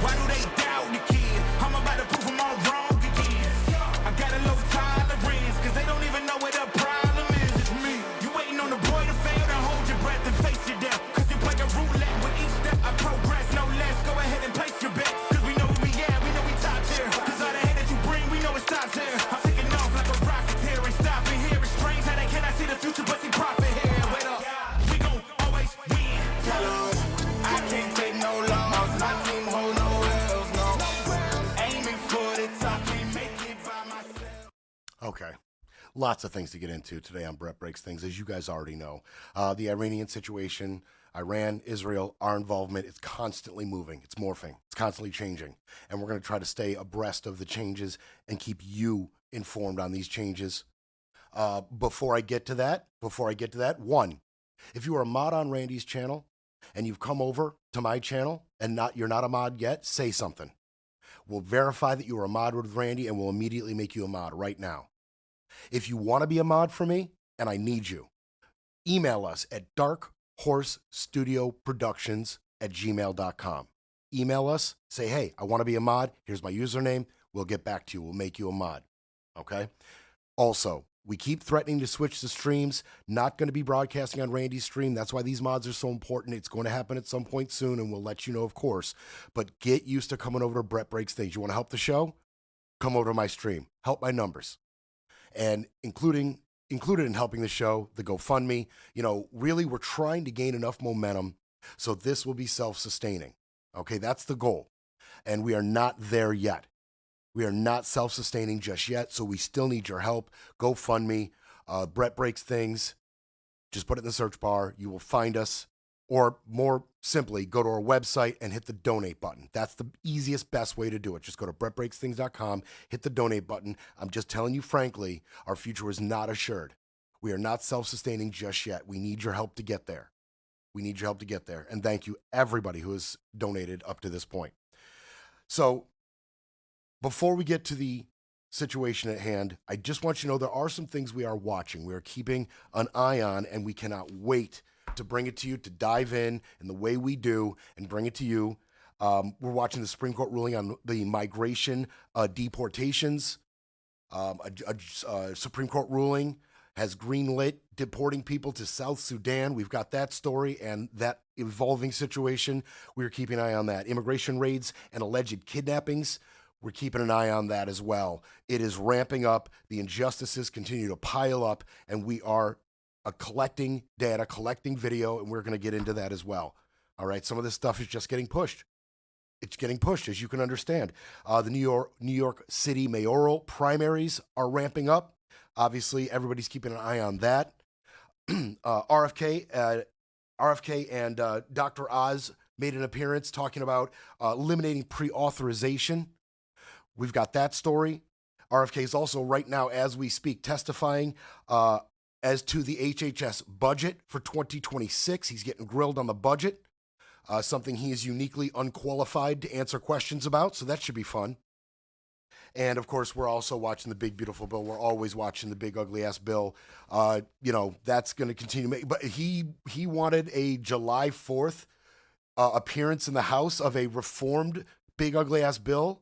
Why do they doubt the kid? I'm about to prove them all wrong again. I got a low tolerance, cause they don't even know what the problem is. It's me. You waiting on the boy to fail, then hold your breath and face your death. Cause you play a roulette with each step I progress, no less. Go ahead and place your bets, cause we know where we at, we know we top tier. Cause all the hate that you bring, we know it stops here. I'm taking off like a rocket here, ain't stopping here. It's strange how they cannot see the future, but see profit here. Wait up, we gon' always win. Tell 'em I can't take no loss, my team hold no L's, no. Aiming for the top, can't make it by myself. Okay. Lots of things to get into today on Brett Breaks Things, as you guys already know. The Iranian situation, Iran, Israel, our involvement, it's constantly moving. It's morphing. It's constantly changing. And we're going to try to stay abreast of the changes and keep you informed on these changes. Before I get to that, one, if you are a mod on Randy's channel and you've come over to my channel and you're not a mod yet, say something. We'll verify that you are a mod with Randy and we'll immediately make you a mod right now. If you want to be a mod for me, and I need you, email us at darkhorsestudioproductions@gmail.com. Email us, say, hey, I want to be a mod. Here's my username. We'll get back to you. We'll make you a mod. Okay? Also, we keep threatening to switch the streams. Not going to be broadcasting on Randy's stream. That's why these mods are so important. It's going to happen at some point soon, and we'll let you know, of course. But get used to coming over to Brett Breaks Things. You want to help the show? Come over to my stream. Help my numbers. And included in helping the show, the GoFundMe. You know, really, we're trying to gain enough momentum so this will be self-sustaining. Okay, that's the goal. And we are not there yet. We are not self-sustaining just yet, so we still need your help. GoFundMe, Brett Breaks Things. Just put it in the search bar. You will find us. Or more simply, go to our website and hit the donate button. That's the easiest, best way to do it. Just go to brettbreaksthings.com, hit the donate button. I'm just telling you, frankly, our future is not assured. We are not self-sustaining just yet. We need your help to get there. We need your help to get there. And thank you, everybody who has donated up to this point. So before we get to the situation at hand, I just want you to know there are some things we are watching. We are keeping an eye on, and we cannot wait to bring it to you, to dive in the way we do and bring it to you. We're watching the Supreme Court ruling on the migration deportations. A Supreme Court ruling has greenlit deporting people to South Sudan. We've got that story and that evolving situation. We're keeping an eye on that. Immigration raids and alleged kidnappings. We're keeping an eye on that as well. It is ramping up. The injustices continue to pile up, and we are collecting data, collecting video, and we're going to get into that as well. All right, some of this stuff is just getting pushed. It's getting pushed, as you can understand. The New York City mayoral primaries are ramping up. Obviously, everybody's keeping an eye on that. RFK and Dr. Oz made an appearance talking about eliminating pre-authorization. We've got that story. RFK is also right now, as we speak, testifying as to the HHS budget for 2026. He's getting grilled on the budget, something he is uniquely unqualified to answer questions about, so that should be fun. And, of course, we're also watching the big, beautiful bill. We're always watching the big, ugly-ass bill. You know, that's going to continue. But he wanted a July 4th appearance in the House of a reformed big, ugly-ass bill.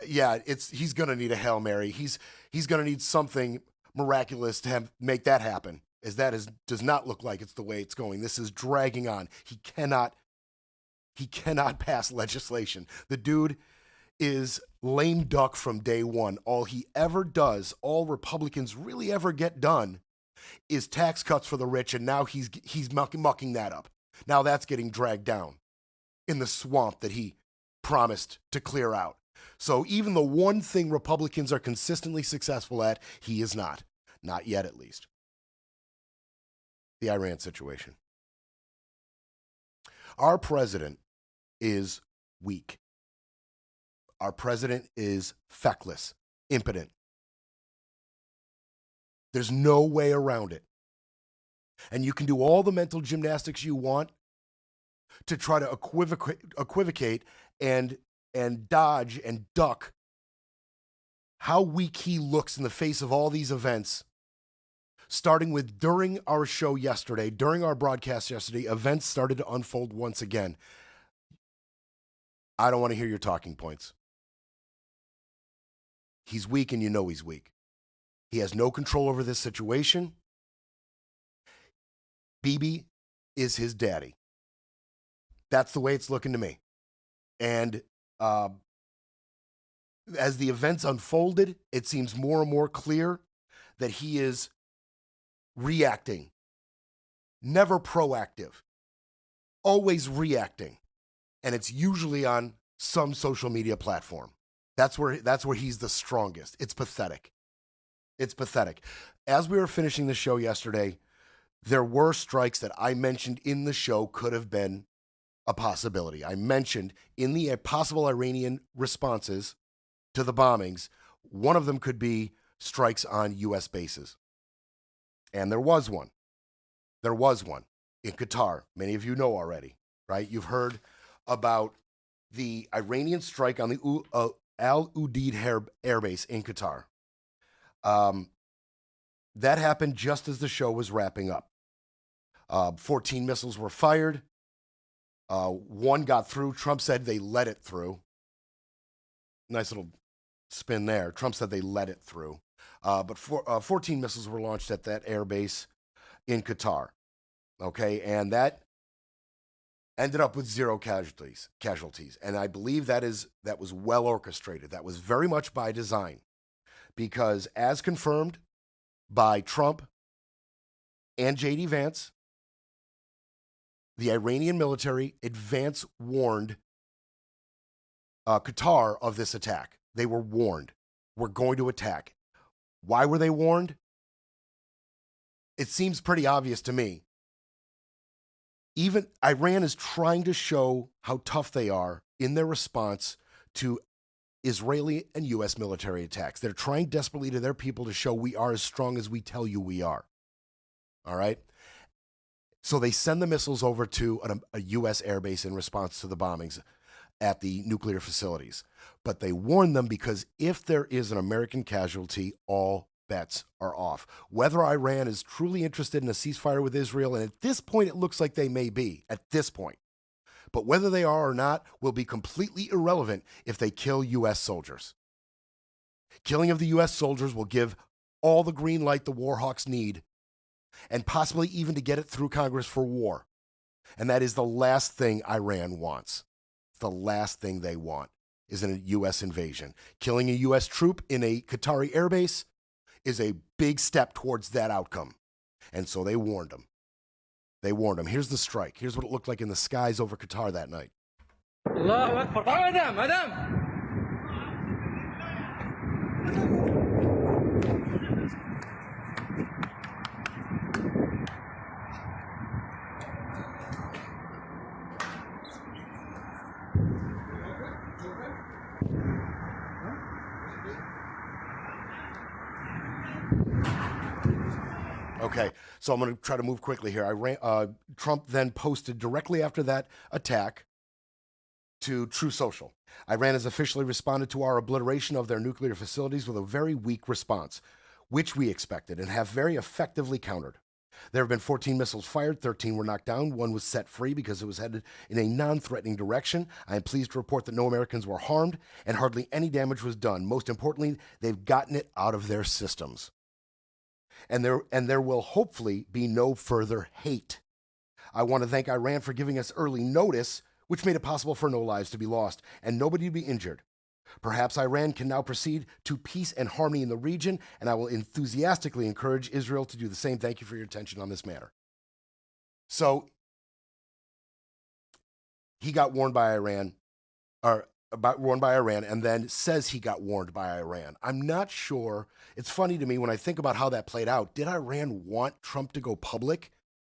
He's going to need a Hail Mary. He's going to need something miraculous to make that happen, as that does not look like it's the way it's going. This is dragging on. He cannot pass legislation. The dude is lame duck from day one. All he ever does, all Republicans really ever get done, is tax cuts for the rich, and now he's mucking that up. Now that's getting dragged down in the swamp that he promised to clear out. So even the one thing Republicans are consistently successful at, he is not. Not yet, at least. The Iran situation. Our president is weak. Our president is feckless, impotent. There's no way around it. And you can do all the mental gymnastics you want to try to equivocate and dodge and duck how weak he looks in the face of all these events. Starting with during our show yesterday, during our broadcast yesterday, events started to unfold once again. I don't want to hear your talking points. He's weak, and you know he's weak. He has no control over this situation. Bibi is his daddy. That's the way it's looking to me. And as the events unfolded, it seems more and more clear that he is reacting, never proactive, always reacting. And it's usually on some social media platform. That's where he's the strongest. It's pathetic. It's pathetic. As we were finishing the show yesterday, there were strikes that I mentioned in the show could have been a possibility. I mentioned in the possible Iranian responses to the bombings, one of them could be strikes on U.S. bases. And there was one. There was one in Qatar. Many of you know already, right? You've heard about the Iranian strike on the Al Udeid Air Base in Qatar. That happened just as the show was wrapping up. 14 missiles were fired. One got through. Trump said they let it through. Nice little spin there. Trump said they let it through. But 14 missiles were launched at that air base in Qatar. Okay, and that ended up with 0 casualties. And I believe that was well orchestrated. That was very much by design. Because as confirmed by Trump and J.D. Vance, the Iranian military advance warned Qatar of this attack. They were warned. We're going to attack. Why were they warned? It seems pretty obvious to me. Even Iran is trying to show how tough they are in their response to Israeli and U.S. military attacks. They're trying desperately to their people to show we are as strong as we tell you we are. All right? So they send the missiles over to a U.S. airbase in response to the bombings at the nuclear facilities. But they warn them because if there is an American casualty, all bets are off. Whether Iran is truly interested in a ceasefire with Israel, and at this point it looks like they may be, at this point. But whether they are or not will be completely irrelevant if they kill U.S. soldiers. Killing of the U.S. soldiers will give all the green light the war hawks need, and possibly even to get it through Congress for war. And that is the last thing Iran wants. The last thing they want is a U.S. invasion. Killing a U.S. troop in a Qatari airbase is a big step towards that outcome. And so they warned them. They warned them. Here's the strike. Here's what it looked like in the skies over Qatar that night. Allahu Akbar. Madam. Okay, so I'm going to try to move quickly here. Trump then posted directly after that attack to True Social. Iran has officially responded to our obliteration of their nuclear facilities with a very weak response, which we expected and have very effectively countered. There have been 14 missiles fired, 13 were knocked down, one was set free because it was headed in a non-threatening direction. I am pleased to report that no Americans were harmed and hardly any damage was done. Most importantly, they've gotten it out of their systems. And there will hopefully be no further hate. I want to thank Iran for giving us early notice, which made it possible for no lives to be lost and nobody to be injured. Perhaps Iran can now proceed to peace and harmony in the region, and I will enthusiastically encourage Israel to do the same. Thank you for your attention on this matter. So he got warned by Iran, and then says he got warned by Iran. I'm not sure. It's funny to me when I think about how that played out. Did Iran want Trump to go public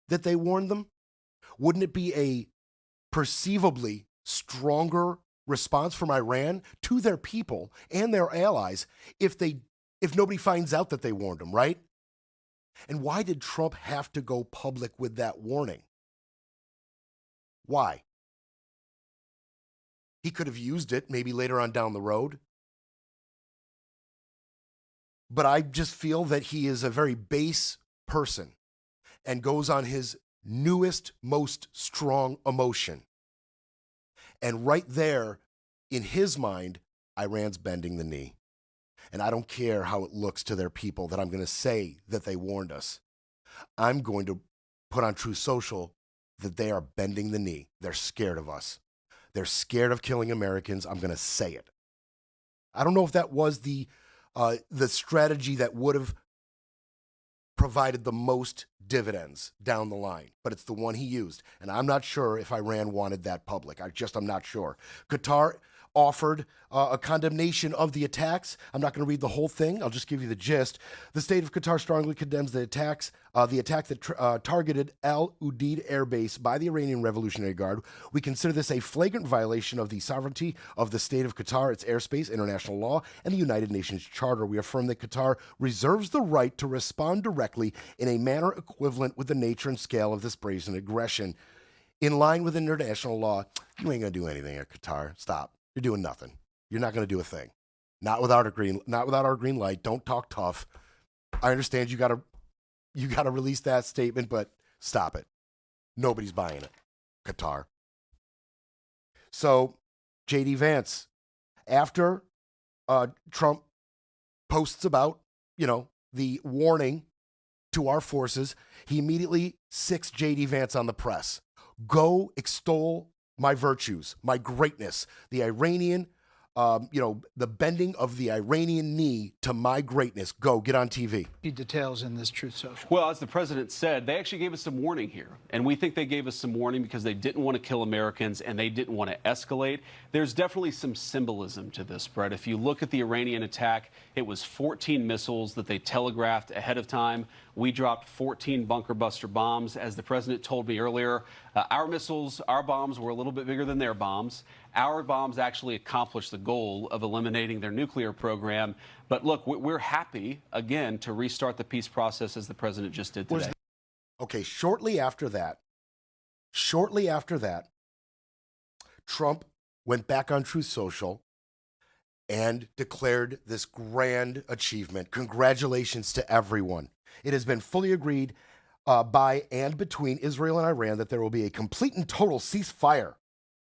that they warned them? Wouldn't it be a perceivably stronger response from Iran to their people and their allies if nobody finds out that they warned them, right? And why did Trump have to go public with that warning? Why? He could have used it maybe later on down the road. But I just feel that he is a very base person and goes on his newest, most strong emotion. And right there, in his mind, Iran's bending the knee. And I don't care how it looks to their people that I'm going to say that they warned us. I'm going to put on Truth Social that they are bending the knee. They're scared of us. They're scared of killing Americans. I'm going to say it. I don't know if that was the strategy that would have provided the most dividends down the line, but it's the one he used. And I'm not sure if Iran wanted that public. I'm not sure. Qatar offered a condemnation of the attacks. I'm not going to read the whole thing. I'll just give you the gist. The state of Qatar strongly condemns the attack that targeted Al Udeid Air Base by the Iranian Revolutionary Guard. We consider this a flagrant violation of the sovereignty of the state of Qatar, its airspace, international law, and the United Nations Charter. We affirm that Qatar reserves the right to respond directly in a manner equivalent with the nature and scale of this brazen aggression. In line with international law, you ain't going to do anything at Qatar. Stop. You're doing nothing. You're not going to do a thing. Not without our green light. Don't talk tough. I understand you got to release that statement, but stop it. Nobody's buying it. Qatar. So, JD Vance, after Trump posts about, the warning to our forces, he immediately sicks JD Vance on the press. Go extol my virtues, my greatness, the Iranian, the bending of the Iranian knee to my greatness. Go, get on TV. Details in this Truth Social. Well, as the president said, they actually gave us some warning here. And we think they gave us some warning because they didn't want to kill Americans and they didn't want to escalate. There's definitely some symbolism to this, Brett. If you look at the Iranian attack, it was 14 missiles that they telegraphed ahead of time. We dropped 14 bunker buster bombs. As the president told me earlier, our missiles, our bombs were a little bit bigger than their bombs. Our bombs actually accomplished the goal of eliminating their nuclear program. But look, we're happy, again, to restart the peace process as the president just did today. Okay, shortly after that, Trump went back on Truth Social and declared this grand achievement. Congratulations to everyone. It has been fully agreed by and between Israel and Iran that there will be a complete and total ceasefire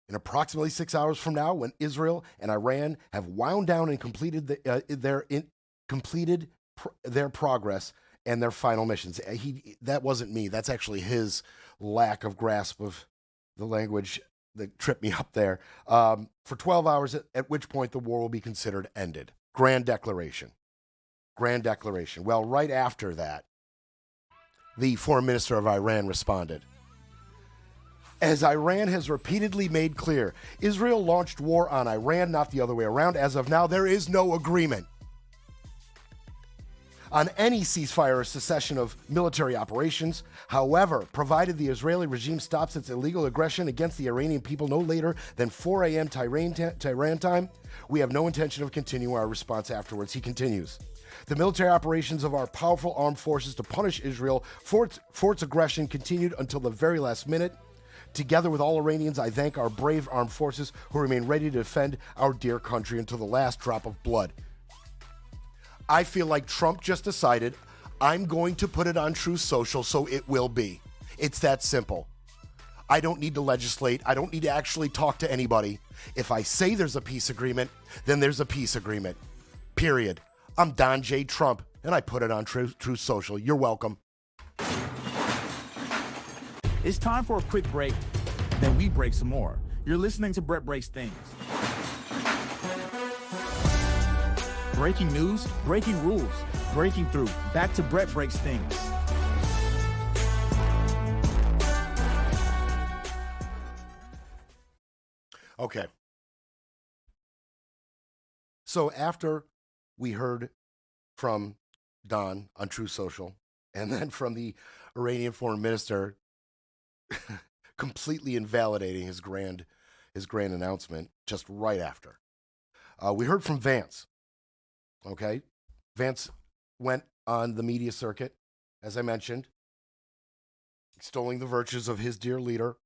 in approximately 6 hours from now, when Israel and Iran have wound down and completed their progress and their final missions. That wasn't me. That's actually his lack of grasp of the language that tripped me up there. For 12 hours, at which point the war will be considered ended. Grand declaration. Well, right after that, the foreign minister of Iran responded. As Iran has repeatedly made clear, Israel launched war on Iran, not the other way around. As of now, there is no agreement on any ceasefire or cessation of military operations. However, provided the Israeli regime stops its illegal aggression against the Iranian people no later than 4 a.m. Tehran time, we have no intention of continuing our response afterwards. He continues. The military operations of our powerful armed forces to punish Israel for its aggression continued until the very last minute. Together with all Iranians, I thank our brave armed forces who remain ready to defend our dear country until the last drop of blood. I feel like Trump just decided, I'm going to put it on Truth Social, so it will be. It's that simple. I don't need to legislate. I don't need to actually talk to anybody. If I say there's a peace agreement, then there's a peace agreement. Period. I'm Don J. Trump, and I put it on Truth Social. You're welcome. It's time for a quick break, then we break some more. You're listening to Brett Breaks Things. Breaking news, breaking rules, breaking through. Back to Brett Breaks Things. Okay. So after we heard from Don on Truth Social, and then from the Iranian foreign minister completely invalidating his grand announcement just right after, we heard from Vance. Okay, Vance went on the media circuit, as I mentioned, extolling the virtues of his dear leader,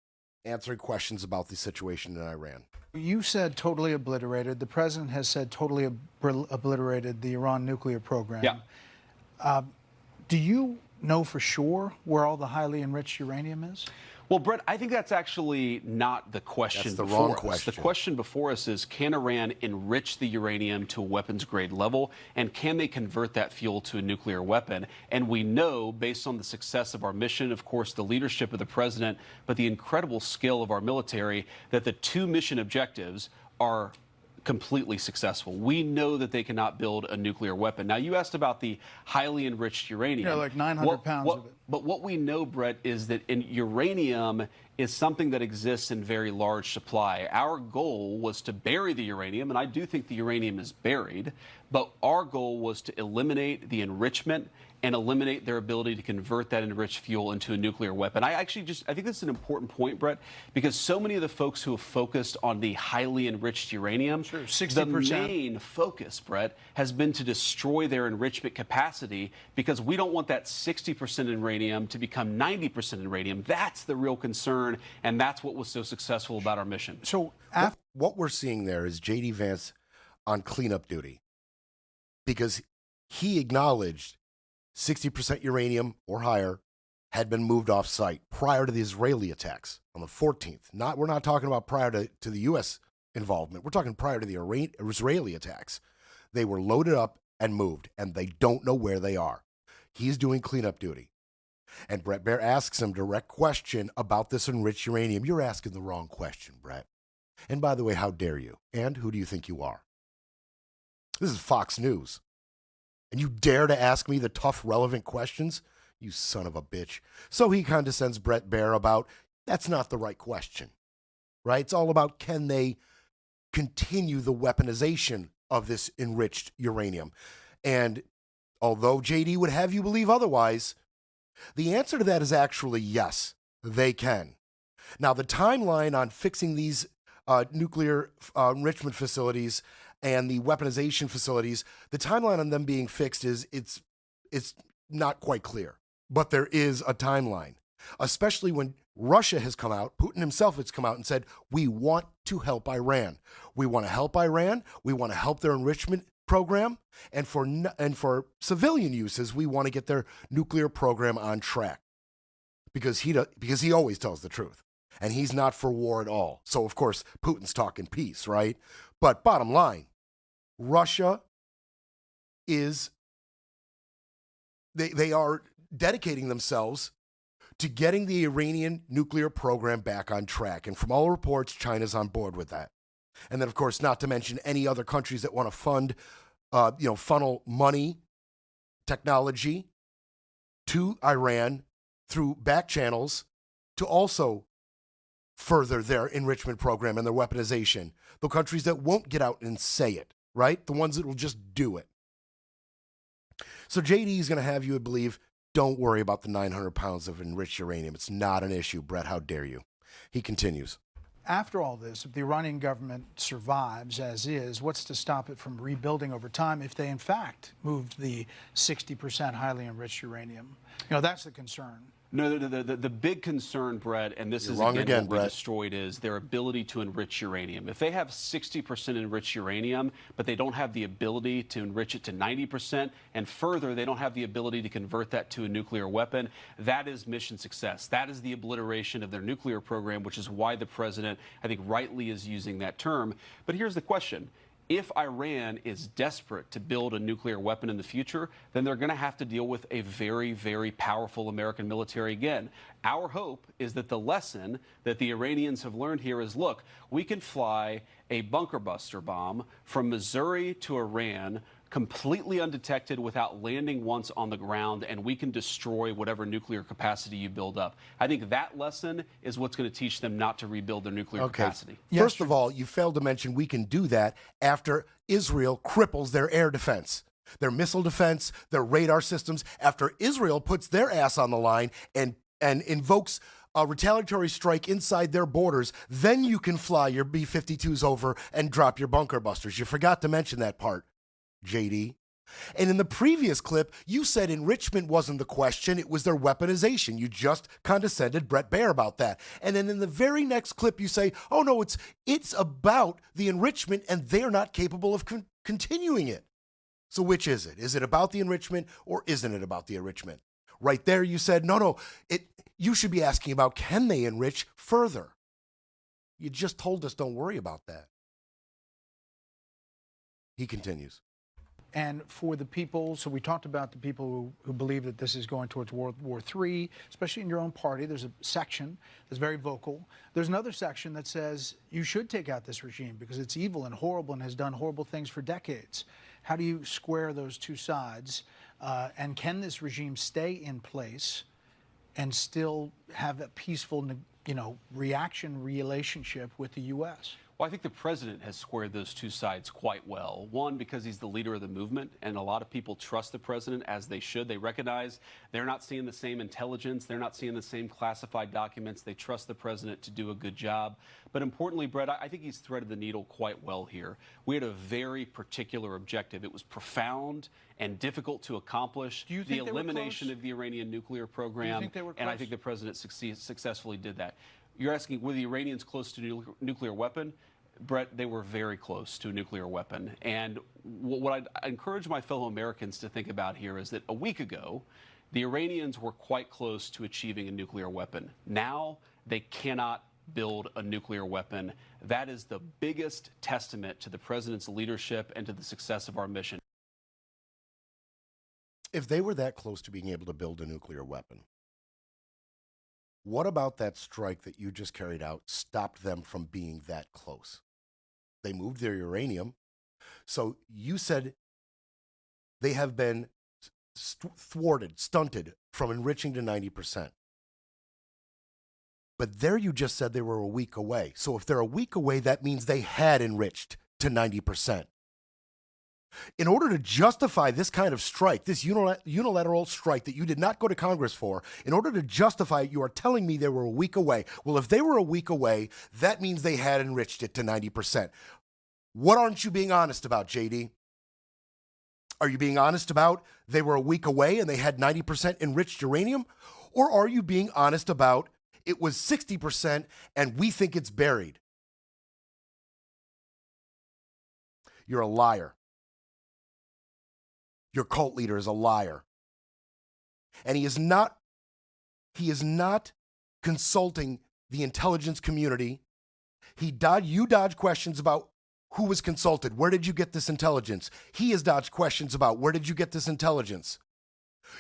answering questions about the situation in Iran. You said totally obliterated. The president has said totally obliterated the Iran nuclear program. Yeah. Do you know for sure where all the highly enriched uranium is? Well, Brett, I think that's actually not the question. That's the before wrong us. question. The question before us is, can Iran enrich the uranium to a weapons-grade level, and can they convert that fuel to a nuclear weapon? And we know, based on the success of our mission, of course, the leadership of the president, but the incredible skill of our military, that the two mission objectives are completely successful. We know that they cannot build a nuclear weapon. Now, you asked about the highly enriched uranium. Yeah, like 900 pounds of it. But what we know, Brett, is that uranium is something that exists in very large supply. Our goal was to bury the uranium, and I do think the uranium is buried, but our goal was to eliminate the enrichment and eliminate their ability to convert that enriched fuel into a nuclear weapon. I think this is an important point, Brett, because so many of the folks who have focused on the highly enriched uranium, sure, 60%. The main focus, Brett, has been to destroy their enrichment capacity, because we don't want that 60% uranium to become 90% uranium. That's the real concern, and that's what was so successful about our mission. So what we're seeing there is J.D. Vance on cleanup duty, because he acknowledged 60% uranium or higher had been moved off site prior to the Israeli attacks on the 14th. We're not talking about prior to the U.S. involvement. We're talking prior to the Israeli attacks. They were loaded up and moved, and they don't know where they are. He's doing cleanup duty. And Brett Baer asks him direct question about this enriched uranium. You're asking the wrong question, Brett. And by the way, how dare you? And who do you think you are? This is Fox News. And you dare to ask me the tough, relevant questions? You son of a bitch. So he condescends Brett Baer about, that's not the right question, right? It's all about, can they continue the weaponization of this enriched uranium? And although JD would have you believe otherwise, the answer to that is actually yes, they can. Now, the timeline on fixing these nuclear enrichment facilities and the weaponization facilities, the timeline on them being fixed it's not quite clear. But there is a timeline, especially when Russia has come out, Putin himself has come out and said, we want to help Iran. We want to help Iran. We want to help their enrichment program. And for civilian uses, we want to get their nuclear program on track. Because he always tells the truth. And he's not for war at all. So, of course, Putin's talking peace, right? But bottom line, Russia they are dedicating themselves to getting the Iranian nuclear program back on track. And from all reports, China's on board with that. And then, of course, not to mention any other countries that want to fund, funnel money, technology to Iran through back channels to also further their enrichment program and their weaponization. The countries that won't get out and say it, right? The ones that will just do it. So JD is going to have you believe, don't worry about the 900 pounds of enriched uranium. It's not an issue. Brett, how dare you? He continues. After all this, if the Iranian government survives as is, what's to stop it from rebuilding over time if they, in fact, moved the 60% highly enriched uranium? That's the concern. No, the big concern, Brett, and this is again what we destroyed, is their ability to enrich uranium. If they have 60% enriched uranium, but they don't have the ability to enrich it to 90%, and further, they don't have the ability to convert that to a nuclear weapon, that is mission success. That is the obliteration of their nuclear program, which is why the president, I think, rightly is using that term. But here's the question. If Iran is desperate to build a nuclear weapon in the future, then they're going to have to deal with a very, very powerful American military again. Our hope is that the lesson that the Iranians have learned here is, look, we can fly a bunker buster bomb from Missouri to Iran completely undetected without landing once on the ground, and we can destroy whatever nuclear capacity you build up. I think that lesson is what's going to teach them not to rebuild their nuclear capacity. First of all, you failed to mention we can do that after Israel cripples their air defense, their missile defense, their radar systems. After Israel puts their ass on the line and invokes a retaliatory strike inside their borders, then you can fly your B-52s over and drop your bunker busters. You forgot to mention that part, JD. And in the previous clip, you said enrichment wasn't the question, it was their weaponization. You just condescended Brett Baer about that. And then in the very next clip, you say, oh no, it's about the enrichment and they're not capable of continuing it. So which is it? Is it about the enrichment or isn't it about the enrichment? Right there, you said, no, You should be asking about, can they enrich further? You just told us don't worry about that. He continues. And for the people, so we talked about the people who believe that this is going towards World War III, especially in your own party. There's a section that's very vocal. There's another section that says you should take out this regime because it's evil and horrible and has done horrible things for decades. How do you square those two sides? And can this regime stay in place and still have a peaceful, reaction relationship with the U.S.? Well, I think the president has squared those two sides quite well. One, because he's the leader of the movement, and a lot of people trust the president, as they should. They recognize they're not seeing the same intelligence. They're not seeing the same classified documents. They trust the president to do a good job. But importantly, Brett, I think he's threaded the needle quite well here. We had a very particular objective. It was profound and difficult to accomplish. Do you think the elimination of the Iranian nuclear program. Do you think they were close? And I think the president successfully did that. You're asking, were the Iranians close to a nuclear weapon? Brett, they were very close to a nuclear weapon. And what I encourage my fellow Americans to think about here is that a week ago, the Iranians were quite close to achieving a nuclear weapon. Now they cannot build a nuclear weapon. That is the biggest testament to the president's leadership and to the success of our mission. If they were that close to being able to build a nuclear weapon, what about that strike that you just carried out stopped them from being that close? They moved their uranium. So you said they have been stunted from enriching to 90%. But there you just said they were a week away. So if they're a week away, that means they had enriched to 90%. In order to justify this kind of strike, this unilateral strike that you did not go to Congress for, in order to justify it, you are telling me they were a week away. Well, if they were a week away, that means they had enriched it to 90%. What aren't you being honest about, JD? Are you being honest about they were a week away and they had 90% enriched uranium? Or are you being honest about it was 60% and we think it's buried? You're a liar. Your cult leader is a liar. And he is not consulting the intelligence community. You dodge questions about who was consulted. Where did you get this intelligence? He has dodged questions about where did you get this intelligence?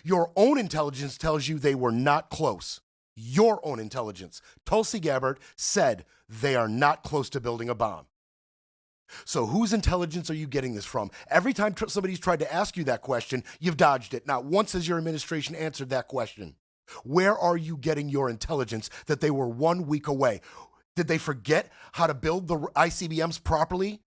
Your own intelligence tells you they were not close. Your own intelligence. Tulsi Gabbard said they are not close to building a bomb. So whose intelligence are you getting this from? Every time somebody's tried to ask you that question, you've dodged it. Not once has your administration answered that question. Where are you getting your intelligence that they were 1 week away? Did they forget how to build the ICBMs properly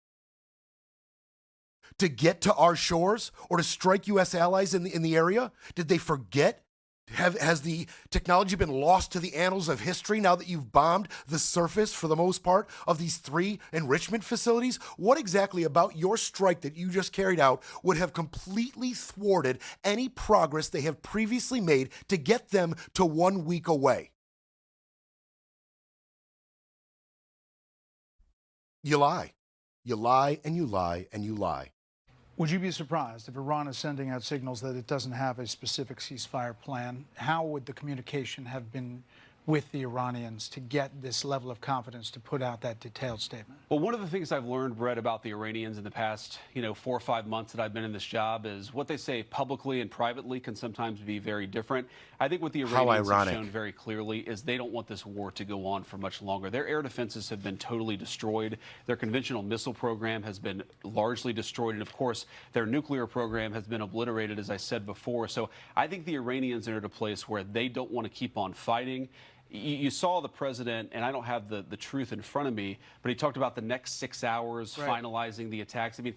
to get to our shores or to strike U.S. allies in the area? Did they forget? Has the technology been lost to the annals of history now that you've bombed the surface, for the most part, of these 3 enrichment facilities? What exactly about your strike that you just carried out would have completely thwarted any progress they have previously made to get them to 1 week away? You lie. You lie and you lie and you lie. Would you be surprised if Iran is sending out signals that it doesn't have a specific ceasefire plan? How would the communication have been with the Iranians to get this level of confidence to put out that detailed statement? Well, one of the things I've learned, Brett, about the Iranians in the past, 4 or 5 months that I've been in this job is what they say publicly and privately can sometimes be very different. I think what the Iranians have shown very clearly is they don't want this war to go on for much longer. Their air defenses have been totally destroyed. Their conventional missile program has been largely destroyed. And, of course, their nuclear program has been obliterated, as I said before. So I think the Iranians are at a place where they don't want to keep on fighting. You saw the president, and I don't have the truth in front of me, but he talked about the next 6 hours finalizing the attacks. I mean,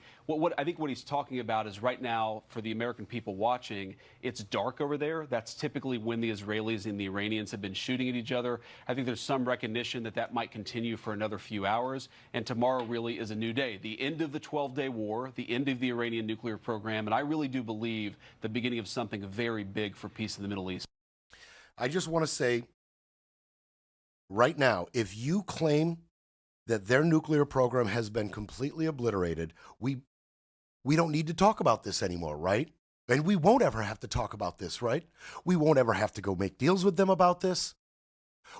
I think what he's talking about is right now, for the American people watching, it's dark over there. That's typically when the Israelis and the Iranians have been shooting at each other. I think there's some recognition that that might continue for another few hours, and tomorrow really is a new day. The end of the 12-day war, the end of the Iranian nuclear program, and I really do believe the beginning of something very big for peace in the Middle East. I just want to say, right now, if you claim that their nuclear program has been completely obliterated, we don't need to talk about this anymore, right? And we won't ever have to talk about this, right? We won't ever have to go make deals with them about this.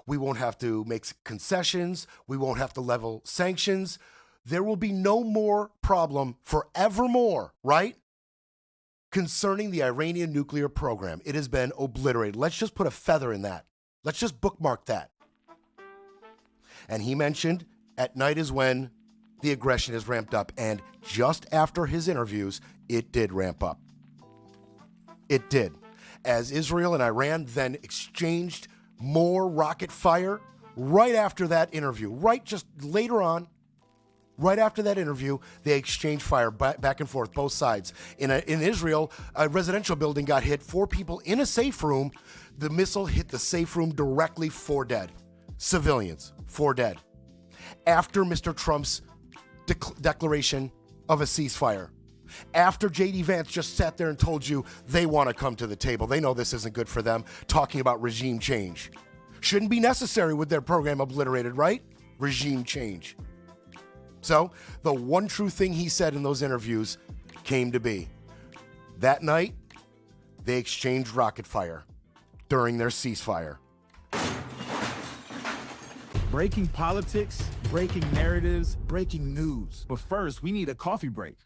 We won't have to make concessions. We won't have to level sanctions. There will be no more problem forevermore, right? Concerning the Iranian nuclear program. It has been obliterated. Let's just put a feather in that. Let's just bookmark that. And he mentioned at night is when the aggression is ramped up. And just after his interviews, it did ramp up. It did. As Israel and Iran then exchanged more rocket fire right after that interview, right just later on, right after that interview, they exchanged fire back and forth, both sides. In Israel, a residential building got hit, 4 people in a safe room. The missile hit the safe room directly, 4 dead. Civilians, 4 dead. After Mr. Trump's declaration of a ceasefire. After J.D. Vance just sat there and told you they want to come to the table. They know this isn't good for them, talking about regime change. Shouldn't be necessary with their program obliterated, right? Regime change. So, the one true thing he said in those interviews came to be. That night, they exchanged rocket fire during their ceasefire. Breaking politics, breaking narratives, breaking news. But first, we need a coffee break.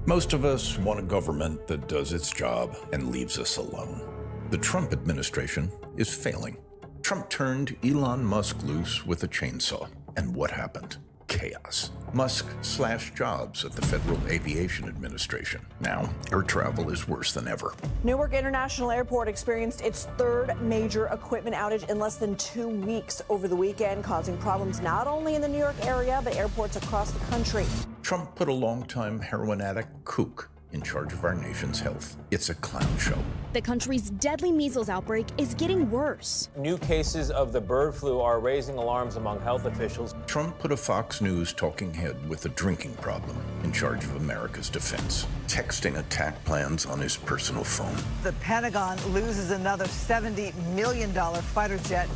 Most of us want a government that does its job and leaves us alone. The Trump administration is failing. Trump turned Elon Musk loose with a chainsaw. And what happened? Chaos. Musk slashed jobs at the Federal Aviation Administration. Now, air travel is worse than ever. Newark International Airport experienced its 3rd major equipment outage in less than 2 weeks over the weekend, causing problems not only in the New York area, but airports across the country. Trump put a longtime heroin addict kook in charge of our nation's health. It's a clown show. The country's deadly measles outbreak is getting worse. New cases of the bird flu are raising alarms among health officials. Trump put a Fox News talking head with a drinking problem in charge of America's defense, texting attack plans on his personal phone. The Pentagon loses another $70 million fighter jet.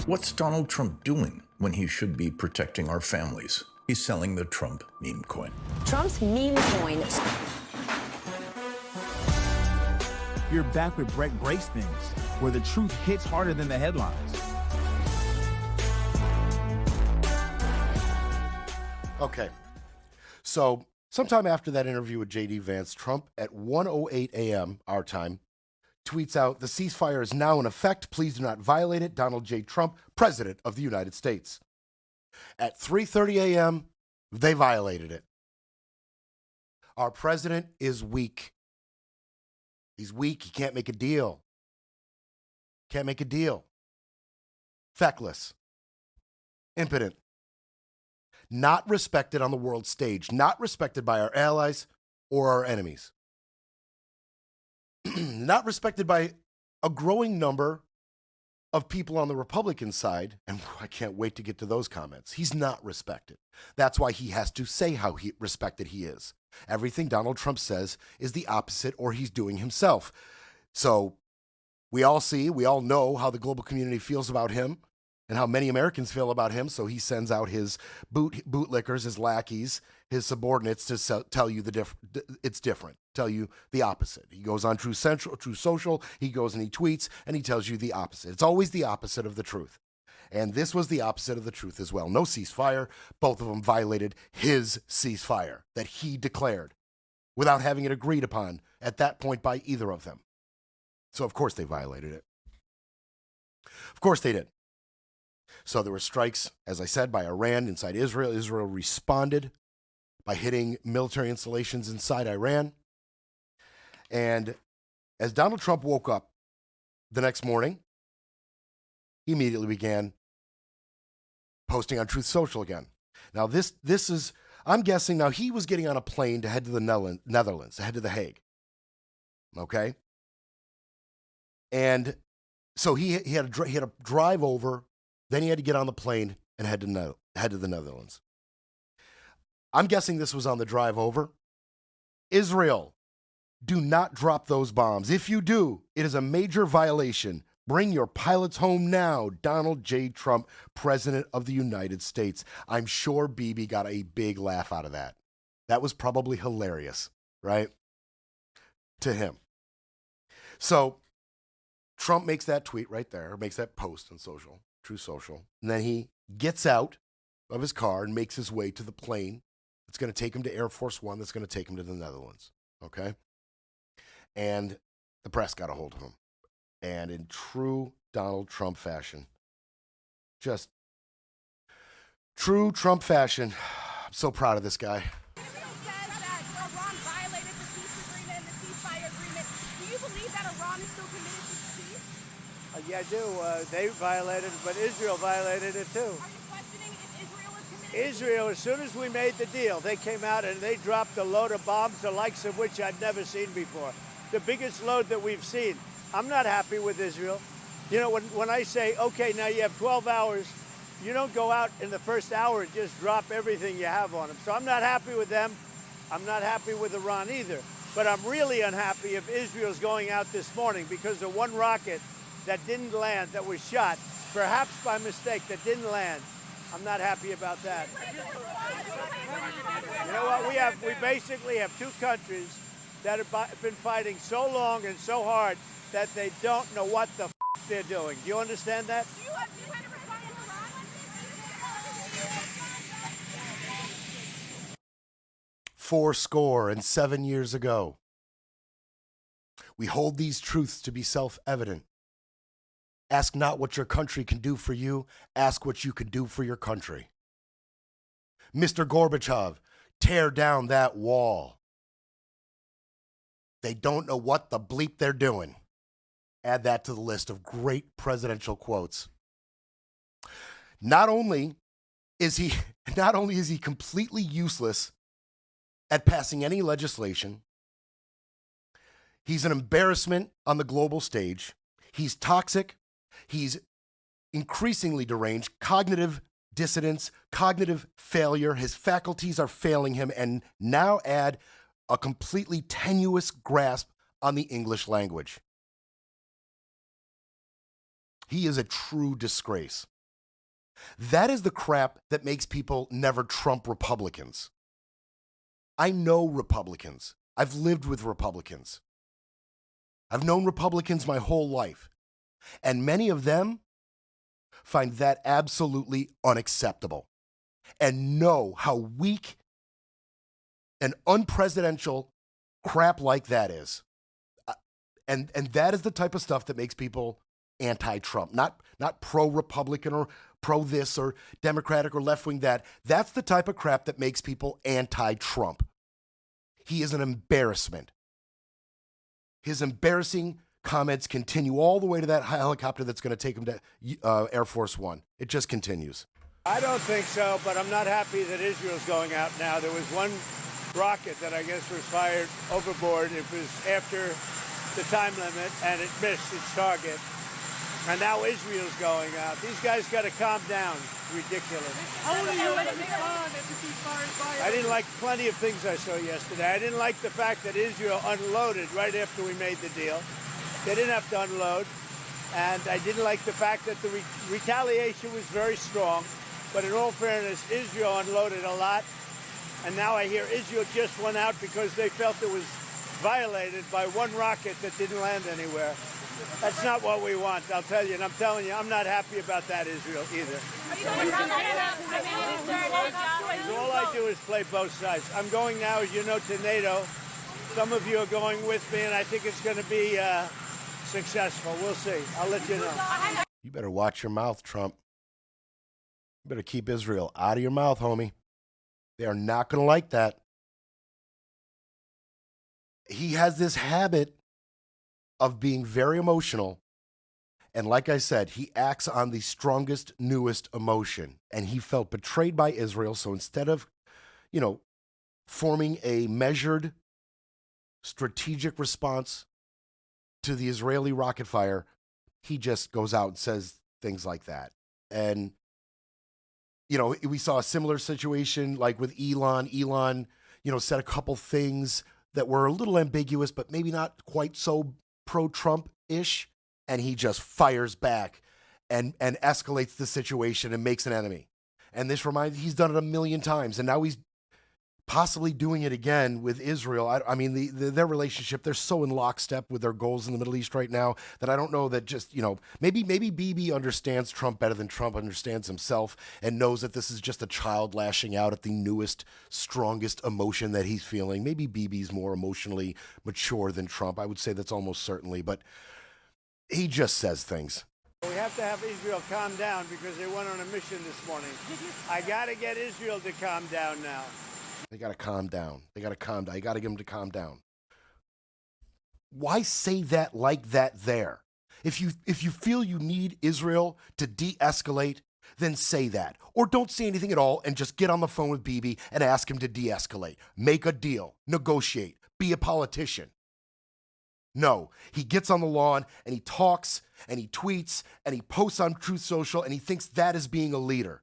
What's Donald Trump doing when he should be protecting our families? He's selling the Trump meme coin. Trump's meme coin. You're back with Brett Breaks Things, where the truth hits harder than the headlines. Okay. So, sometime after that interview with J.D. Vance, Trump at 1:08 a.m. our time tweets out, "The ceasefire is now in effect. Please do not violate it. Donald J. Trump, President of the United States." At 3:30 a.m., they violated it. Our president is weak. He's weak. He can't make a deal. Can't make a deal. Feckless. Impotent. Not respected on the world stage. Not respected by our allies or our enemies. Not respected by a growing number of people on the Republican side, and I can't wait to get to those comments. He's not respected. That's why he has to say how respected he is. Everything Donald Trump says is the opposite, or he's doing himself. So we all know how the global community feels about him and how many Americans feel about him. So he sends out his bootlickers, his lackeys, his subordinates to tell you it's different, tell you the opposite. He goes on True Social, he goes and he tweets, and he tells you the opposite. It's always the opposite of the truth. And this was the opposite of the truth as well. No ceasefire. Both of them violated his ceasefire that he declared without having it agreed upon at that point by either of them. So, of course, they violated it. Of course they did. So there were strikes, as I said, by Iran inside Israel. Israel responded by hitting military installations inside Iran. And as Donald Trump woke up the next morning, he immediately began posting on Truth Social again. Now, this is, I'm guessing now he was getting on a plane to head to the Netherlands, to head to The Hague. Okay? And so he had to drive over, then he had to get on the plane and head to the Netherlands. I'm guessing this was on the drive over. Israel, do not drop those bombs. If you do, it is a major violation. Bring your pilots home now. Donald J. Trump, President of the United States. I'm sure Bibi got a big laugh out of that. That was probably hilarious, right? To him. So Trump makes that tweet right there, makes that post on social, True Social. And then he gets out of his car and makes his way to the plane that's going to take him to Air Force One, that's going to take him to the Netherlands. Okay? And the press got a hold of him. And in true Donald Trump fashion, just true Trump fashion, I'm so proud of this guy. Israel says that Iran violated the peace agreement and the ceasefire agreement. Do you believe that Iran is still committed to peace? Yeah, I do. They violated it, but Israel violated it too. Are you questioning if Israel is committed? Israel, as soon as we made the deal, they came out and they dropped a load of bombs, the likes of which I'd never seen before. The biggest load that we've seen. I'm not happy with Israel. You know, when I say, okay, now you have 12 hours, you don't go out in the first hour and just drop everything you have on them. So I'm not happy with them. I'm not happy with Iran either. But I'm really unhappy if Israel's going out this morning because of one rocket that didn't land, that was shot, perhaps by mistake, that didn't land. I'm not happy about that. You know what? We basically have two countries that have been fighting so long and so hard that they don't know what the they're doing. Do you understand that? Fourscore and 7 years ago, we hold these truths to be self-evident. Ask not what your country can do for you, ask what you can do for your country. Mr. Gorbachev, tear down that wall. They don't know what the bleep they're doing. Add that to the list of great presidential quotes. Not only is he completely useless at passing any legislation, he's an embarrassment on the global stage. He's toxic. He's increasingly deranged, cognitive dissonance, cognitive failure. His faculties are failing him, and now add a completely tenuous grasp on the English language. He is a true disgrace. That is the crap that makes people never Trump Republicans. I know Republicans. I've lived with Republicans. I've known Republicans my whole life. And many of them find that absolutely unacceptable and know how weak and unpresidential crap like that is. And that is the type of stuff that makes people anti-Trump, not pro-Republican or pro-this or Democratic or left-wing that. That's the type of crap that makes people anti-Trump. He is an embarrassment. His embarrassing comments continue all the way to that helicopter that's going to take him to Air Force One. It just continues. I don't think so, but I'm not happy that Israel's going out now. There was one rocket that I guess was fired overboard. It was after the time limit, and it missed its target. And now Israel's going out. These guys got to calm down. Ridiculous. How will you respond if the ceasefire is violated? I didn't like plenty of things I saw yesterday. I didn't like the fact that Israel unloaded right after we made the deal. They didn't have to unload. And I didn't like the fact that the retaliation was very strong. But in all fairness, Israel unloaded a lot. And now I hear Israel just went out because they felt it was violated by one rocket that didn't land anywhere. That's not what we want, I'll tell you. And I'm telling you, I'm not happy about that, Israel, either. All I do is play both sides. I'm going now, as you know, to NATO. Some of you are going with me, and I think it's going to be successful. We'll see. I'll let you know. You better watch your mouth, Trump. You better keep Israel out of your mouth, homie. They are not going to like that. He has this habit of being very emotional. And like I said, he acts on the strongest, newest emotion. And he felt betrayed by Israel. So instead of, forming a measured, strategic response to the Israeli rocket fire, he just goes out and says things like that. And, we saw a similar situation like with Elon. Elon, said a couple things that were a little ambiguous, but maybe not quite so pro-Trump-ish, and he just fires back and escalates the situation and makes an enemy. And this he's done it a million times, and now he's possibly doing it again with Israel. I mean, their relationship, they're so in lockstep with their goals in the Middle East right now that I don't know that just, maybe Bibi understands Trump better than Trump understands himself and knows that this is just a child lashing out at the newest, strongest emotion that he's feeling. Maybe Bibi's more emotionally mature than Trump. I would say that's almost certainly, but he just says things. We have to have Israel calm down because they went on a mission this morning. I got to get Israel to calm down now. They got to calm down. They got to calm down. You got to get them to calm down. Why say that like that there? If you feel you need Israel to de-escalate, then say that. Or don't say anything at all and just get on the phone with Bibi and ask him to de-escalate. Make a deal. Negotiate. Be a politician. No, he gets on the lawn and he talks and he tweets and he posts on Truth Social and he thinks that is being a leader.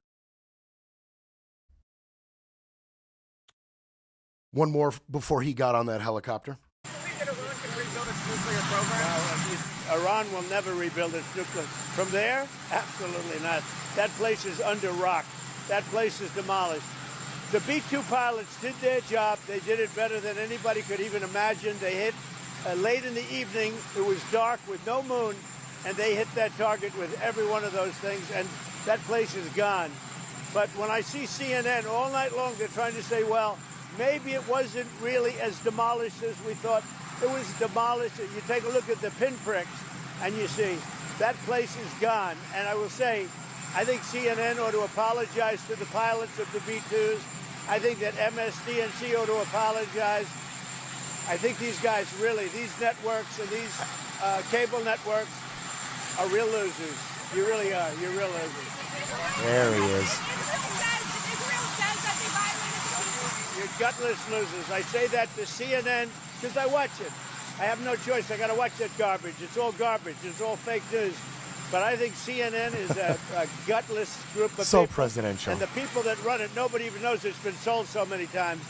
One more before he got on that helicopter. Do you believe that Iran can rebuild its nuclear program? Iran will never rebuild its nuclear. From there? Absolutely not. That place is under rock. That place is demolished. The B-2 pilots did their job. They did it better than anybody could even imagine. They hit late in the evening. It was dark with no moon, and they hit that target with every one of those things, and that place is gone. But when I see CNN all night long, they're trying to say, well, maybe it wasn't really as demolished as we thought. It was demolished. You take a look at the pinpricks, and you see that place is gone. And I will say, I think CNN ought to apologize to the pilots of the B-2s. I think that MSDNC ought to apologize. I think these guys really, these networks and these cable networks are real losers. You really are. You're real losers. There he is. You're gutless losers. I say that to CNN because I watch it. I have no choice. I got to watch that garbage. It's all garbage. It's all fake news. But I think CNN is a gutless group of people. So presidential. And the people that run it, nobody even knows it's been sold so many times.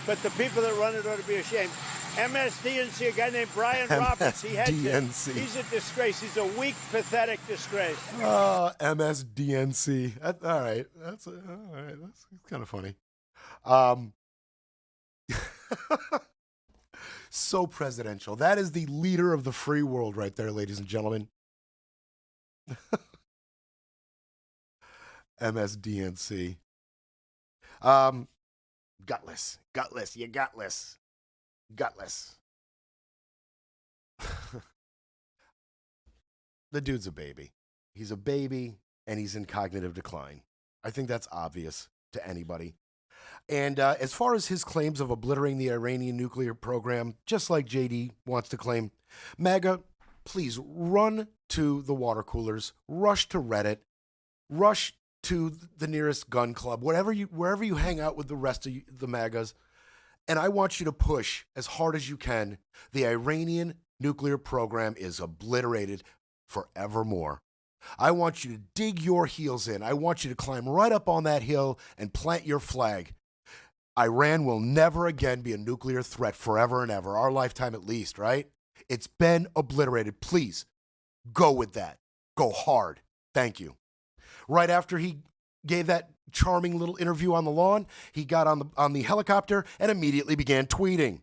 But the people that run it ought to be ashamed. MSDNC, a guy named Brian Roberts, he heads it. He's a disgrace. He's a weak, pathetic disgrace. MSDNC. All right. That's kind of funny. So presidential. That is the leader of the free world right there, ladies and gentlemen. MSDNC. Gutless. You gutless. The dude's a baby. He's a baby and he's in cognitive decline. I think that's obvious to anybody. And as far as his claims of obliterating the Iranian nuclear program, just like JD wants to claim, MAGA, please run to the water coolers, rush to Reddit, rush to the nearest gun club, wherever you hang out with the rest of the MAGAs, and I want you to push as hard as you can. The Iranian nuclear program is obliterated forevermore. I want you to dig your heels in. I want you to climb right up on that hill and plant your flag. Iran will never again be a nuclear threat forever and ever, our lifetime at least, right? It's been obliterated. Please go with that. Go hard. Thank you. Right after he gave that charming little interview on the lawn, he got on the helicopter and immediately began tweeting.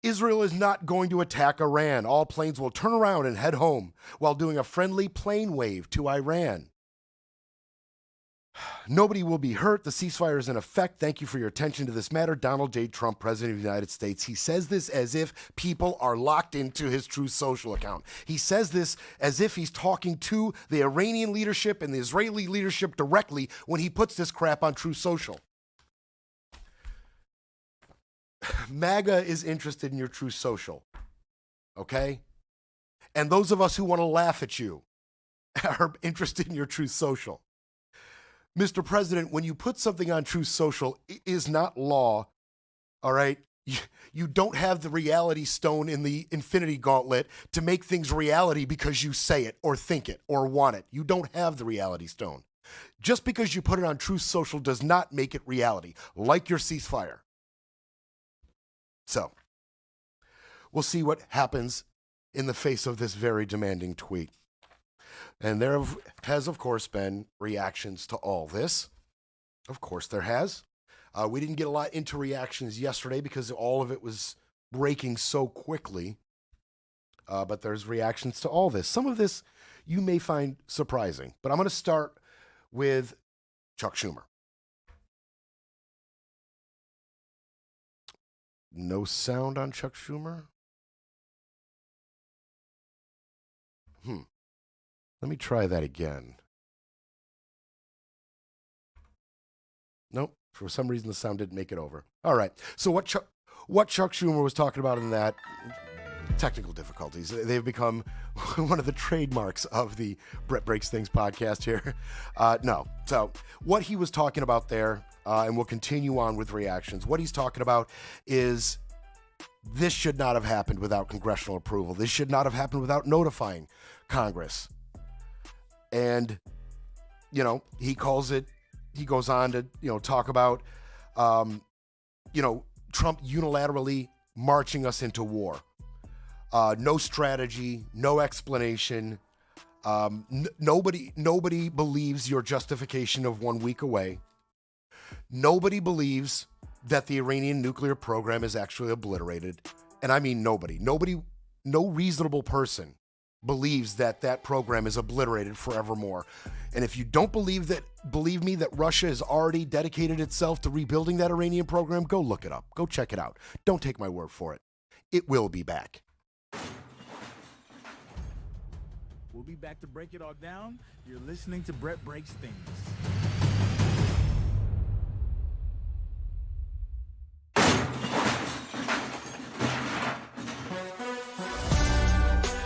Israel is not going to attack Iran. All planes will turn around and head home while doing a friendly plane wave to Iran. Nobody will be hurt. The ceasefire is in effect. Thank you for your attention to this matter. Donald J. Trump, President of the United States. He says this as if people are locked into his Truth Social account. He says this as if he's talking to the Iranian leadership and the Israeli leadership directly when he puts this crap on Truth Social. MAGA is interested in your Truth Social, okay? And those of us who want to laugh at you are interested in your Truth Social. Mr. President, when you put something on Truth Social, it is not law, all right? You don't have the reality stone in the infinity gauntlet to make things reality because you say it or think it or want it. You don't have the reality stone. Just because you put it on Truth Social does not make it reality, like your ceasefire. So, we'll see what happens in the face of this very demanding tweet. And there has, of course, been reactions to all this. Of course there has. We didn't get a lot into reactions yesterday because all of it was breaking so quickly. But there's reactions to all this. Some of this you may find surprising. But I'm going to start with Chuck Schumer. No sound on Chuck Schumer? Let me try that again. Nope. For some reason, the sound didn't make it over. All right. So what Chuck Schumer was talking about in that, technical difficulties. They've become one of the trademarks of the Brett Breaks Things podcast here. No. So what he was talking about there, and we'll continue on with reactions. What he's talking about is this should not have happened without congressional approval. This should not have happened without notifying Congress. And, he goes on to, talk about, Trump unilaterally marching us into war. No strategy, no explanation. Nobody believes your justification of 1 week away. Nobody believes that the Iranian nuclear program is actually obliterated. And I mean nobody. No reasonable person believes that program is obliterated forevermore. And if you don't believe me that Russia has already dedicated itself to rebuilding that Iranian program, go look it up. Go check it out. Don't take my word for it. It will be back. We'll be back to break it all down. You're listening to Brett Breaks Things.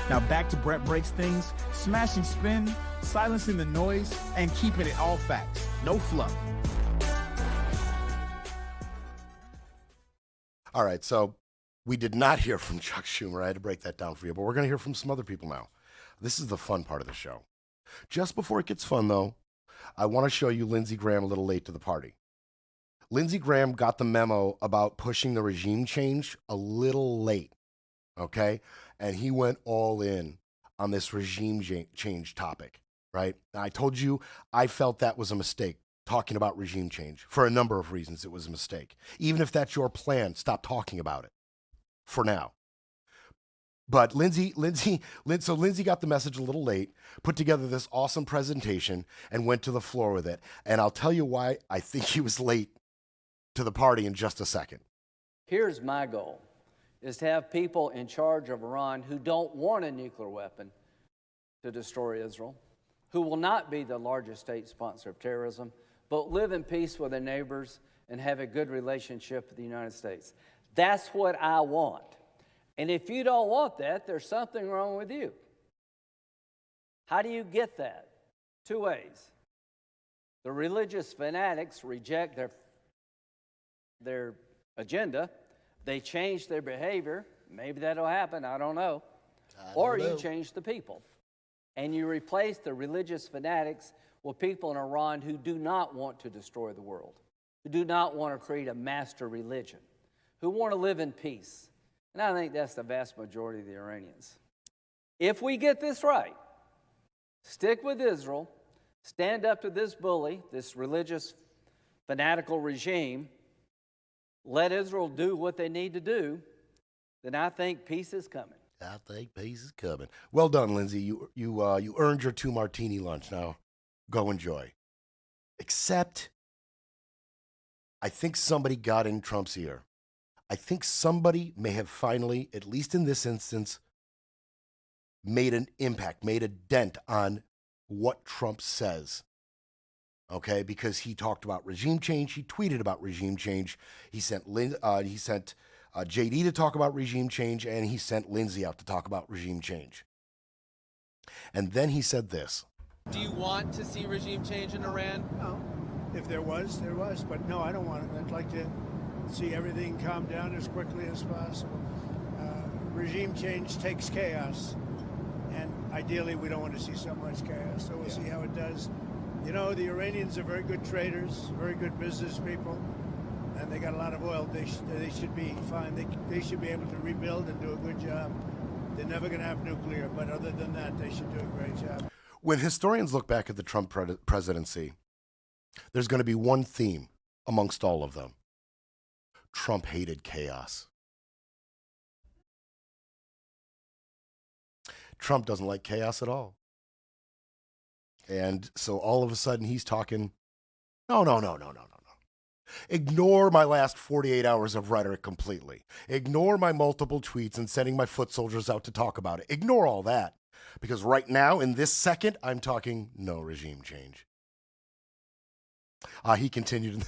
Now back to Brett Breaks Things, smashing spin, silencing the noise, and keeping it all facts, no fluff. All right, so we did not hear from Chuck Schumer. I had to break that down for you, but we're going to hear from some other people now. This is the fun part of the show. Just before it gets fun, though, I want to show you Lindsey Graham a little late to the party. Lindsey Graham got the memo about pushing the regime change a little late, okay? And he went all in on this regime change topic, right? And I told you I felt that was a mistake, talking about regime change. For a number of reasons, it was a mistake. Even if that's your plan, stop talking about it for now. But Lindsey got the message a little late, put together this awesome presentation, and went to the floor with it. And I'll tell you why I think he was late to the party in just a second. Here's my goal, is to have people in charge of Iran who don't want a nuclear weapon to destroy Israel, who will not be the largest state sponsor of terrorism, but live in peace with their neighbors and have a good relationship with the United States. That's what I want. And if you don't want that, there's something wrong with you. How do you get that? Two ways. The religious fanatics reject their agenda. They change their behavior. Maybe that'll happen. I don't know. Or you change the people. And you replace the religious fanatics with people in Iran who do not want to destroy the world, who do not want to create a master religion, who want to live in peace. And I think that's the vast majority of the Iranians. If we get this right, stick with Israel, stand up to this bully, this religious fanatical regime, let Israel do what they need to do, then I think peace is coming. I think peace is coming. Well done, Lindsey. You earned your 2 martini lunch. Now, go enjoy. Except, I think somebody got in Trump's ear. I think somebody may have finally, at least in this instance, made an impact, made a dent on what Trump says. Okay, because he talked about regime change, he tweeted about regime change, he sent JD to talk about regime change, and he sent Lindsey out to talk about regime change. And then he said this. Do you want to see regime change in Iran? No. If there was, there was. But no, I don't want it. I'd like to see everything calm down as quickly as possible. Regime change takes chaos. And ideally, we don't want to see so much chaos. So we'll see how it does. You know, the Iranians are very good traders, very good business people, and they got a lot of oil. They should be fine. They should be able to rebuild and do a good job. They're never going to have nuclear, but other than that, they should do a great job. When historians look back at the Trump presidency, there's going to be one theme amongst all of them. Trump hated chaos. Trump doesn't like chaos at all. And so all of a sudden he's talking, no. Ignore my last 48 hours of rhetoric completely. Ignore my multiple tweets and sending my foot soldiers out to talk about it. Ignore all that. Because right now, in this second, I'm talking no regime change. He continued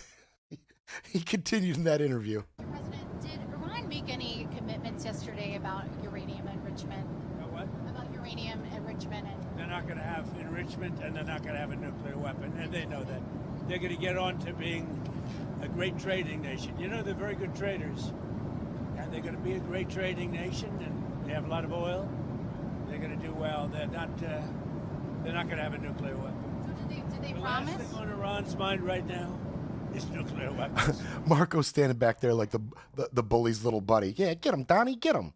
in that interview. President, did Iran make any commitments yesterday about uranium enrichment? About what? About uranium enrichment. They're not going to have enrichment, and they're not going to have a nuclear weapon, and they know that. They're going to get on to being a great trading nation. You know, they're very good traders, and they're going to be a great trading nation, and they have a lot of oil. They're going to do well. They're not going to have a nuclear weapon. So did they the promise? last thing on Iran's mind right now is nuclear weapons. Marco's standing back there like the bully's little buddy. Yeah, get him, Donnie, get him.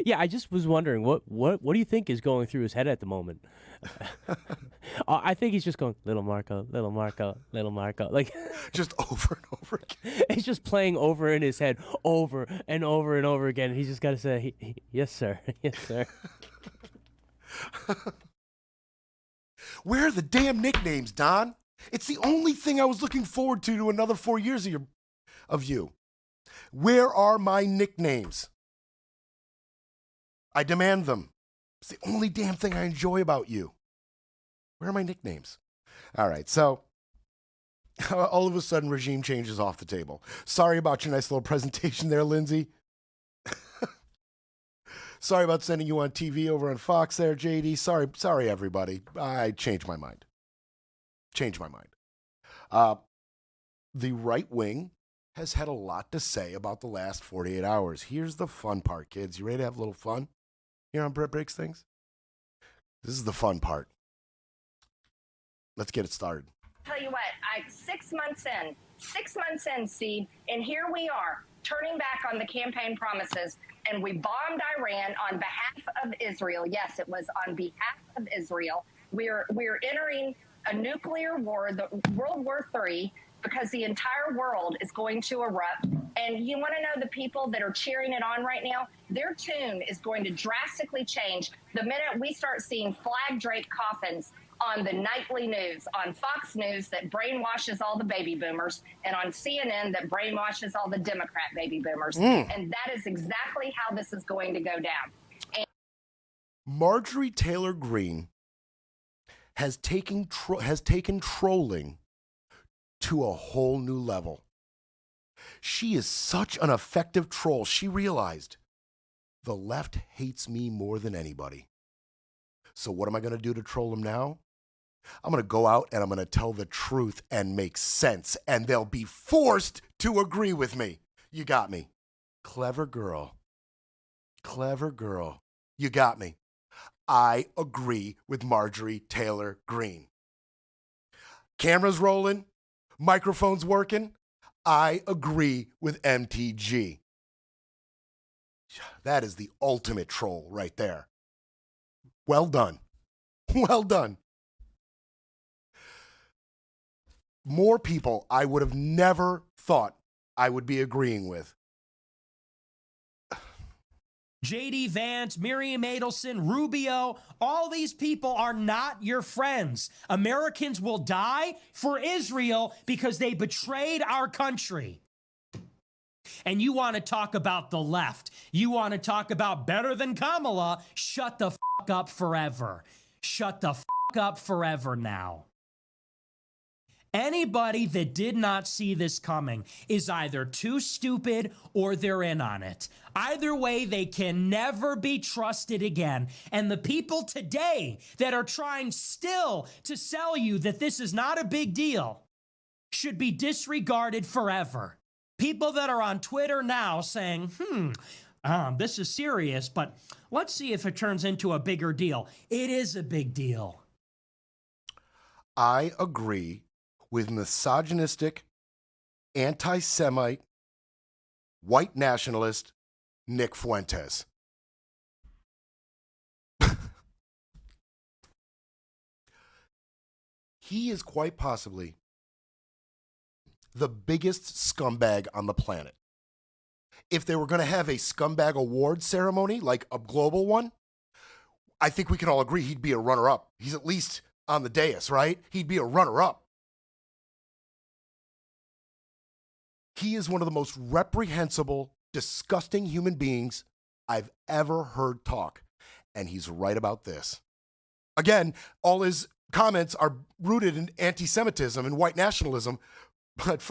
Yeah, I just was wondering what do you think is going through his head at the moment? I think he's just going little Marco, little Marco, little Marco, like just over and over again. He's just playing over in his head over and over and over again. He's just got to say, "Yes, sir. Yes, sir." Where are the damn nicknames, Don? It's the only thing I was looking forward to another 4 years of you. Where are my nicknames? I demand them. It's the only damn thing I enjoy about you. Where are my nicknames? All right, so all of a sudden, regime change is off the table. Sorry about your nice little presentation there, Lindsay. Sorry about sending you on TV over on Fox there, JD. Sorry, everybody. I changed my mind. The right wing has had a lot to say about the last 48 hours. Here's the fun part, kids. You ready to have a little fun here on Brett Breaks Things? This is the fun part. Let's get it started. Tell you what, 6 months in, Steve, and here we are turning back on the campaign promises, and we bombed Iran on behalf of Israel. Yes, it was on behalf of Israel. We're entering a nuclear war, the World War III, because the entire world is going to erupt. And you want to know the people that are cheering it on right now? Their tune is going to drastically change the minute we start seeing flag-draped coffins on the nightly news, on Fox News that brainwashes all the baby boomers, and on CNN that brainwashes all the Democrat baby boomers. And that is exactly how this is going to go down. And Marjorie Taylor Greene has taken trolling to a whole new level. She is such an effective troll. She realized the left hates me more than anybody. So what am I going to do to troll them now? I'm going to go out and I'm going to tell the truth and make sense, and they'll be forced to agree with me. You got me. Clever girl. Clever girl. You got me. I agree with Marjorie Taylor Greene. Cameras rolling, microphones working. I agree with MTG. That is the ultimate troll right there. Well done. Well done. More people I would have never thought I would be agreeing with. JD Vance, Miriam Adelson, Rubio, all these people are not your friends. Americans will die for Israel because they betrayed our country. And you want to talk about the left. You want to talk about better than Kamala. Shut the fuck up forever. Shut the fuck up forever now. Anybody that did not see this coming is either too stupid or they're in on it. Either way, they can never be trusted again. And the people today that are trying still to sell you that this is not a big deal should be disregarded forever. People that are on Twitter now saying, this is serious, but let's see if it turns into a bigger deal. It is a big deal. I agree with misogynistic, anti-Semite, white nationalist Nick Fuentes. he is quite possibly the biggest scumbag on the planet. If they were going to have a scumbag award ceremony, like a global one, I think we can all agree he'd be a runner-up. He's at least on the dais, right? He'd be a runner-up. He is one of the most reprehensible, disgusting human beings I've ever heard talk. And he's right about this. Again, all his comments are rooted in anti-Semitism and white nationalism, but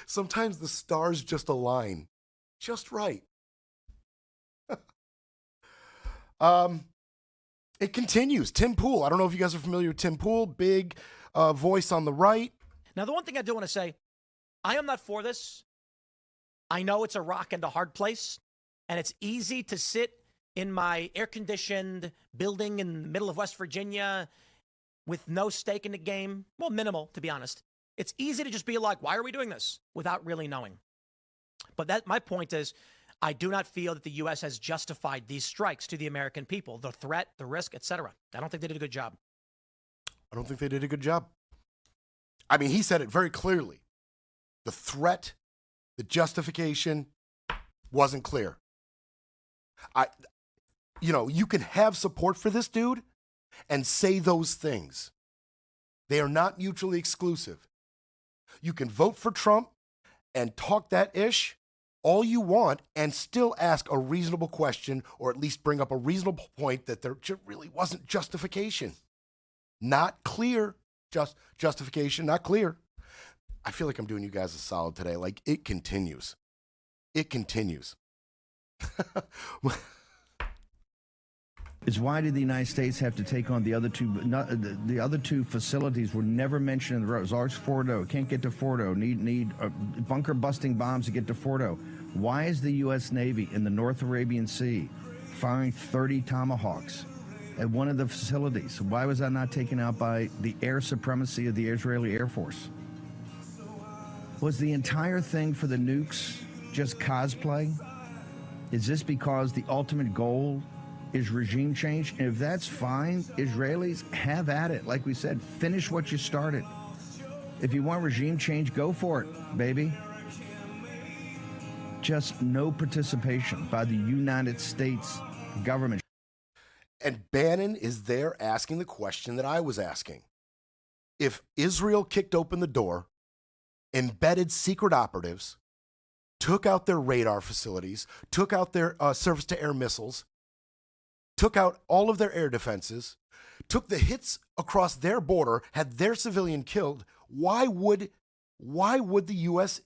sometimes the stars just align just right. It continues. Tim Pool. I don't know if you guys are familiar with Tim Pool, big voice on the right. Now, the one thing I do want to say, I am not for this. I know it's a rock and a hard place, and it's easy to sit in my air-conditioned building in the middle of West Virginia with no stake in the game. Well, minimal, to be honest. It's easy to just be like, why are we doing this? Without really knowing. But my point is, I do not feel that the U.S. has justified these strikes to the American people, the threat, the risk, etc. I don't think they did a good job. I don't think they did a good job. I mean, he said it very clearly. The threat, the justification wasn't clear. You can have support for this dude and say those things. They are not mutually exclusive. You can vote for Trump and talk that ish all you want and still ask a reasonable question, or at least bring up a reasonable point that there really wasn't justification. Not clear. Justification, not clear. I feel like I'm doing you guys a solid today. Like, it continues. It continues. Is why did the United States have to take on the other two? The other two facilities were never mentioned in the roads. Large Fordo, can't get to Fordo. Need bunker busting bombs to get to Fordo. Why is the U.S. Navy in the North Arabian Sea firing 30 Tomahawks at one of the facilities? Why was that not taken out by the air supremacy of the Israeli Air Force? Was the entire thing for the nukes just cosplay? Is this because the ultimate goal is regime change? And if that's fine, Israelis, have at it. Like we said, finish what you started. If you want regime change, go for it, baby. Just no participation by the United States government. And Bannon is there asking the question that I was asking. If Israel kicked open the door, embedded secret operatives, took out their radar facilities, took out their surface-to-air missiles, took out all of their air defenses, took the hits across their border, had their civilian killed, why would the U.S.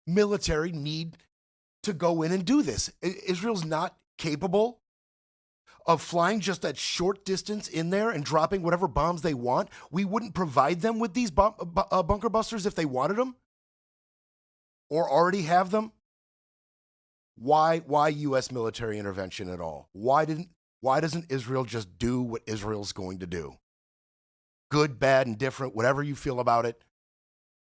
military need to go in and do this? Israel's not capable of flying just that short distance in there and dropping whatever bombs they want. We wouldn't provide them with these bunker busters if they wanted them or already have them. Why U.S. military intervention at all? Why doesn't Israel just do what Israel's going to do? Good, bad, indifferent, whatever you feel about it.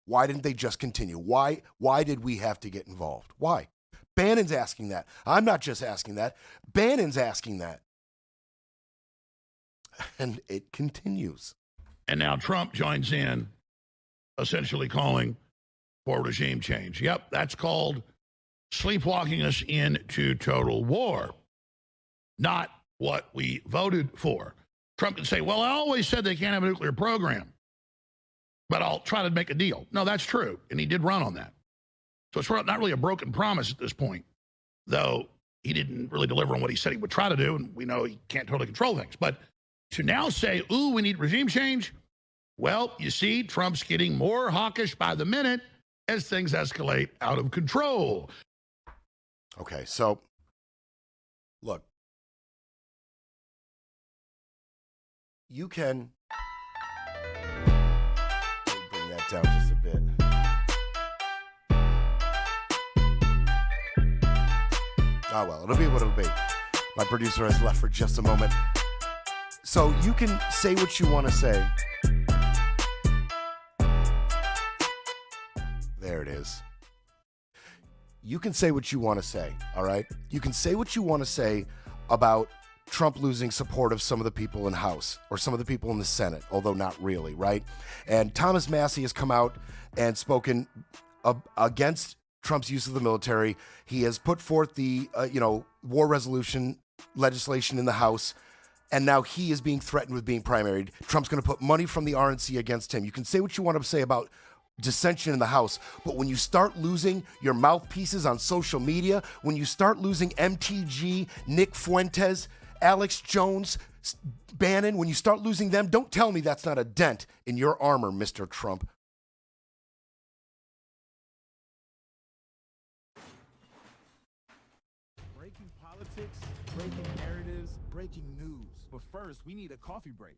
Why didn't they just continue? Why did we have to get involved? Why? Bannon's asking that. I'm not just asking that. Bannon's asking that. And it continues. And now Trump joins in, essentially calling for regime change. Yep, that's called sleepwalking us into total war. Not what we voted for. Trump can say, well, I always said they can't have a nuclear program, but I'll try to make a deal. No, that's true. And he did run on that. So it's not really a broken promise at this point, though he didn't really deliver on what he said he would try to do. And we know he can't totally control things. But to now say, ooh, we need regime change. Well, you see, Trump's getting more hawkish by the minute as things escalate out of control. Okay, so look, you can bring that down just a bit. Oh, well, it'll be what it'll be. My producer has left for just a moment. So you can say what you want to say. There it is. You can say what you want to say, all right? You can say what you want to say about Trump losing support of some of the people in House or some of the people in the Senate, although not really, right? And Thomas Massie has come out and spoken against Trump's use of the military. He has put forth the, war resolution legislation in the House, and now he is being threatened with being primaried. Trump's going to put money from the RNC against him. You can say what you want to say about dissension in the House, but when you start losing your mouthpieces on social media, when you start losing MTG, Nick Fuentes, Alex Jones, Bannon, when you start losing them, don't tell me that's not a dent in your armor, Mr. Trump. Breaking politics, breaking narratives, breaking news. But first, we need a coffee break.